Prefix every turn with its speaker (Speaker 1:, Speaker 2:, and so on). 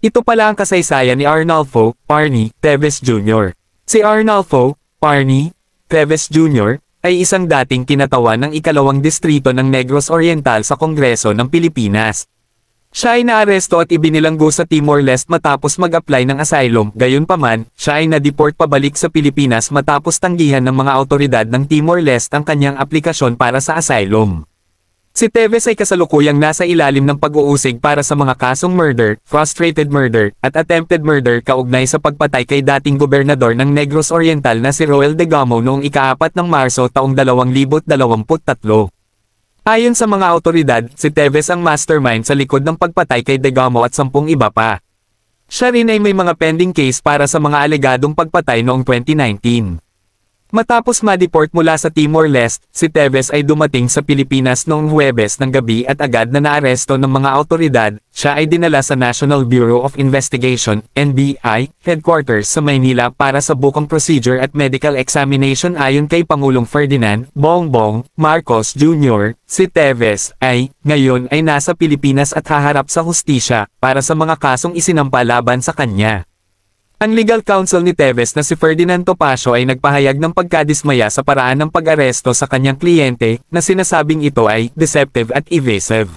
Speaker 1: Ito pala ang kasaysayan ni Arnulfo Parny Teves Jr. Si Arnulfo Parny Teves Jr. ay isang dating kinatawan ng ikalawang distrito ng Negros Oriental sa Kongreso ng Pilipinas. Siya ay naaresto at ibinilanggo sa Timor-Leste matapos mag-apply ng asylum. Gayunpaman, siya ay na-deport pabalik sa Pilipinas matapos tanggihan ng mga awtoridad ng Timor-Leste ang kanyang aplikasyon para sa asylum. Si Teves ay kasalukuyang nasa ilalim ng pag-uusig para sa mga kasong murder, frustrated murder, at attempted murder kaugnay sa pagpatay kay dating gobernador ng Negros Oriental na si Roel Degamo noong ika-4 ng Marso taong 2023. Ayon sa mga awtoridad, si Teves ang mastermind sa likod ng pagpatay kay Degamo at 10 iba pa. Siya rin ay may mga pending case para sa mga alegadong pagpatay noong 2019. Matapos ma-deport mula sa Timor-Leste, si Teves ay dumating sa Pilipinas noong Huwebes ng gabi at agad na naaresto ng mga awtoridad. Siya ay dinala sa National Bureau of Investigation, NBI, headquarters sa Maynila para sa bukang procedure at medical examination ayon kay Pangulong Ferdinand Bongbong Marcos Jr. Si Teves ay, ngayon ay nasa Pilipinas at haharap sa hustisya para sa mga kasong isinampa laban sa kanya. Ang legal counsel ni Teves na si Ferdinand Topacio ay nagpahayag ng pagkadismaya sa paraan ng pag-aresto sa kanyang kliyente na sinasabing ito ay deceptive at evasive.